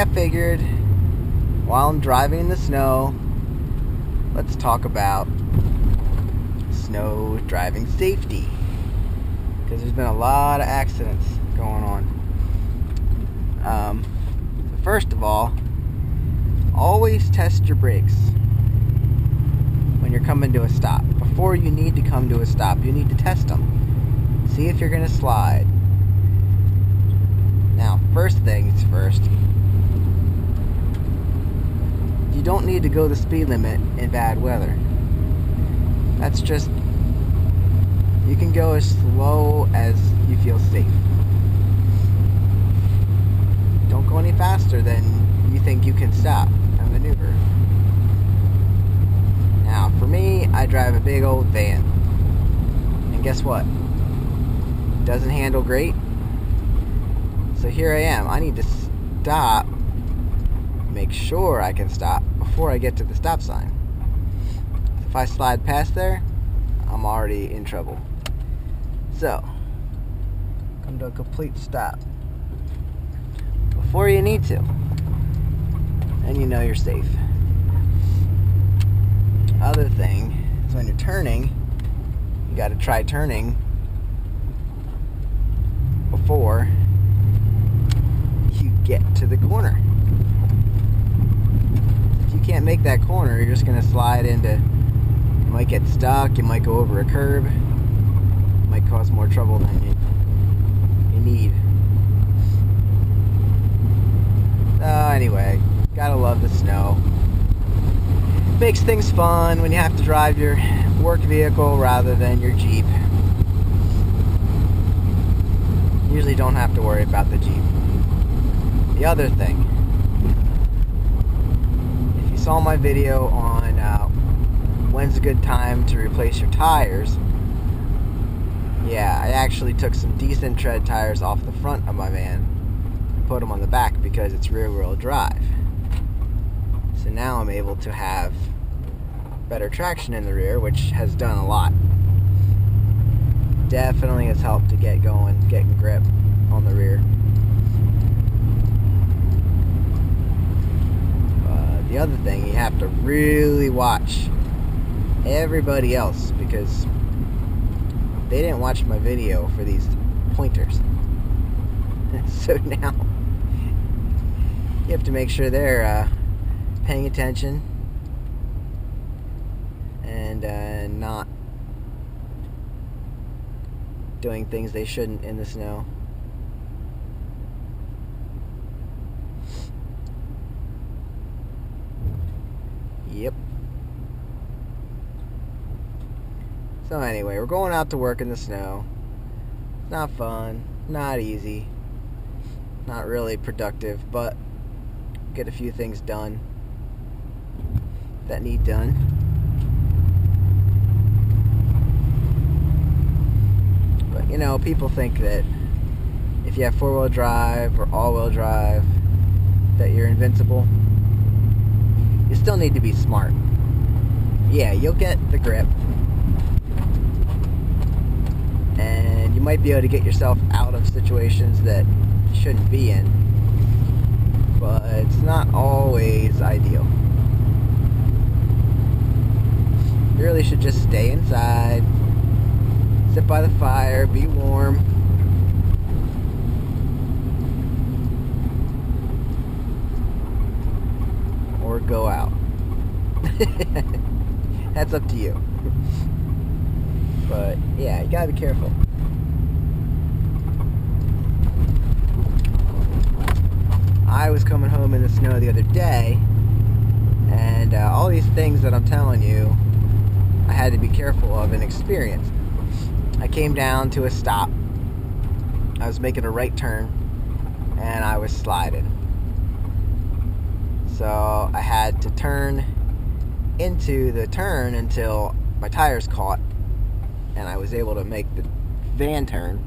I figured while I'm driving in the snow, let's talk about snow driving safety. Because there's been a lot of accidents going on. First of all, always test your brakes when you're coming to a stop. Before you need to come to a stop, you need to test them. See if you're going to slide. Now, first things first, you don't need to go the speed limit in bad weather. That's just, you can go as slow as you feel safe. Don't go any faster than you think you can stop and maneuver. Now, for me, I drive a big old van. And guess what? It doesn't handle great. So here I am. I need to stop, make sure I can stop before I get to the stop sign. If I slide past there, I'm already in trouble. So, come to a complete stop before you need to, and you know you're safe. Other thing is when you're turning, you got to try turning before you get to the corner. If you can't make that corner, you're just going to slide into, you might get stuck, you might go over a curb, it might cause more trouble than you need. Anyway, gotta love the snow. Makes things fun when you have to drive your work vehicle rather than your Jeep. Usually don't have to worry about the Jeep. The other thing, if you saw my video on when's a good time to replace your tires, yeah, I actually took some decent tread tires off the front of my van and put them on the back because it's rear-wheel drive. So now I'm able to have better traction in the rear, which has done a lot. Definitely has helped to get going, getting grip on the rear. The other thing, you have to really watch everybody else because they didn't watch my video for these pointers. So now you have to make sure they're paying attention and not doing things they shouldn't in the snow. Yep. So anyway, we're going out to work in the snow. It's not fun, not easy, not really productive, but get a few things done that need done. But you know, people think that if you have four-wheel drive or all-wheel drive that you're invincible. You still need to be smart. Yeah, you'll get the grip and you might be able to get yourself out of situations that you shouldn't be in, but it's not always ideal. You really should just stay inside, sit by the fire, be warm. Or go out. That's up to you. But yeah, you gotta be careful. I was coming home in the snow the other day, and all these things that I'm telling you, I had to be careful of and experience. I came down to a stop. I was making a right turn, and I was sliding. So I had to turn into the turn until my tires caught, and I was able to make the van turn.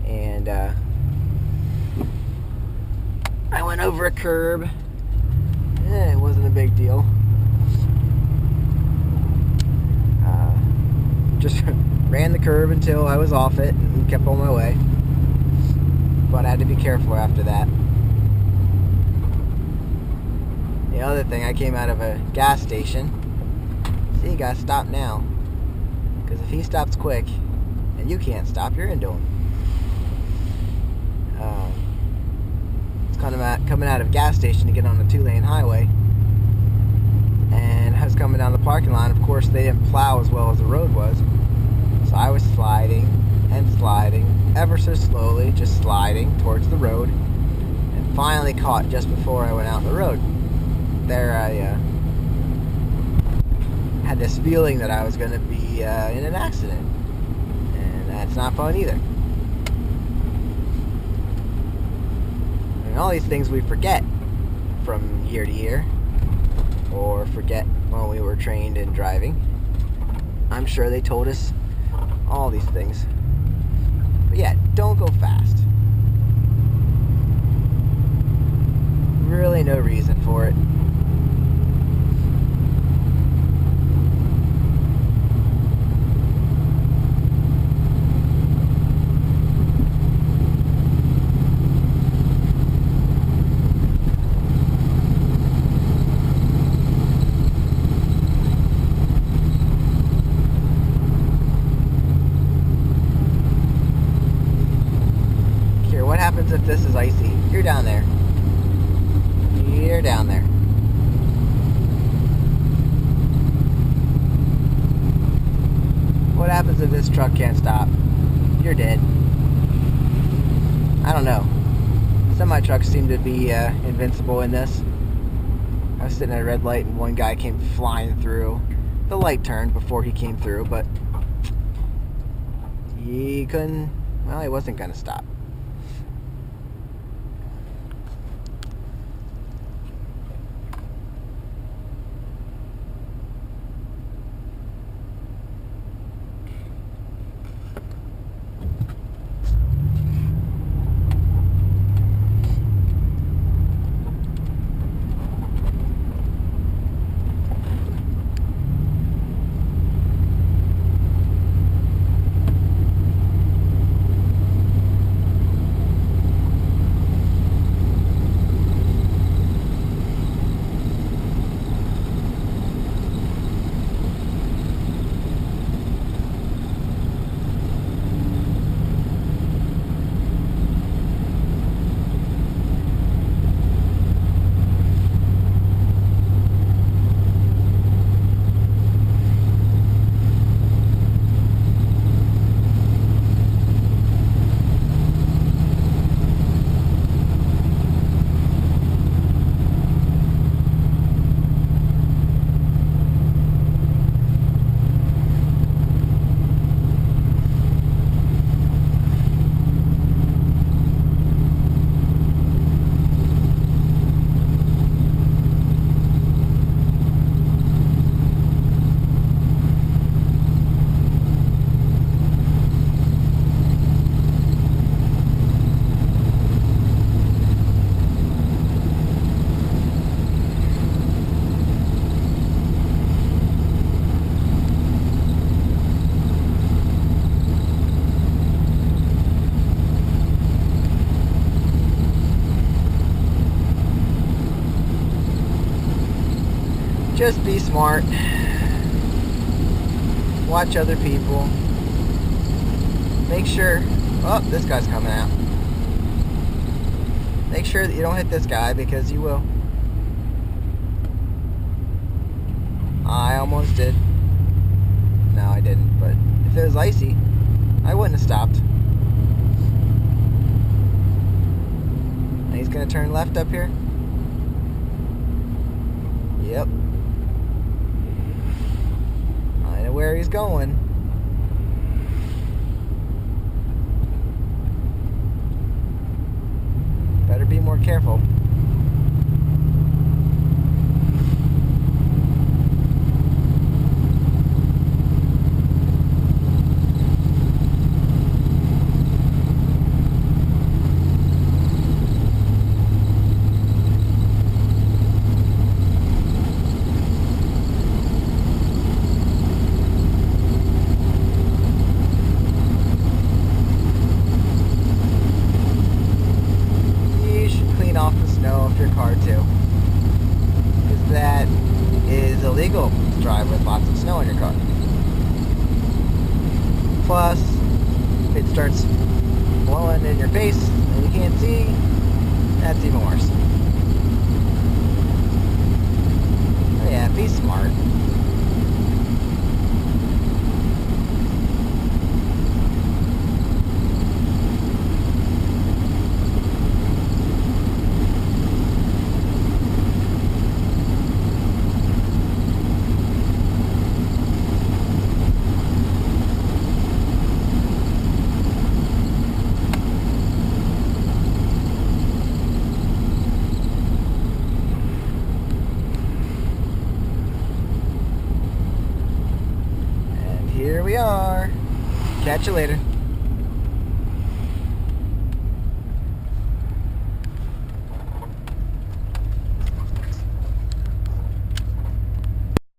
And I went over a curb. It wasn't a big deal. Just ran the curb until I was off it and kept on my way. But I had to be careful after that. The other thing, I came out of a gas station. See, you gotta stop now. Because if he stops quick, and you can't stop, you're into him. It's coming out of a gas station to get on a 2-lane highway. And I was coming down the parking lot. Of course, they didn't plow as well as the road was. So I was sliding and sliding, ever so slowly, just sliding towards the road. And finally caught just before I went out on the road. There I had this feeling that I was going to be in an accident. And that's not fun either. And all these things we forget from year to year, or forget when we were trained in driving. I'm sure they told us all these things. But yeah, don't go fast. Really no reason for it. What happens if this is icy? You're down there. You're down there. What happens if this truck can't stop? You're dead. I don't know. Semi-trucks seem to be invincible in this. I was sitting at a red light and one guy came flying through. The light turned before he came through, but he couldn't, well, he wasn't going to stop. Just be smart. Watch other people. Make sure... Oh, this guy's coming out. Make sure that you don't hit this guy, because you will. I almost did. No, I didn't. But if it was icy, I wouldn't have stopped. And he's going to turn left up here. Yep. I know where he's going. Better be more careful. Off the plus, if it starts blowing in your face and you can't see, that's even worse. Oh yeah, be smart. Here we are. Catch you later.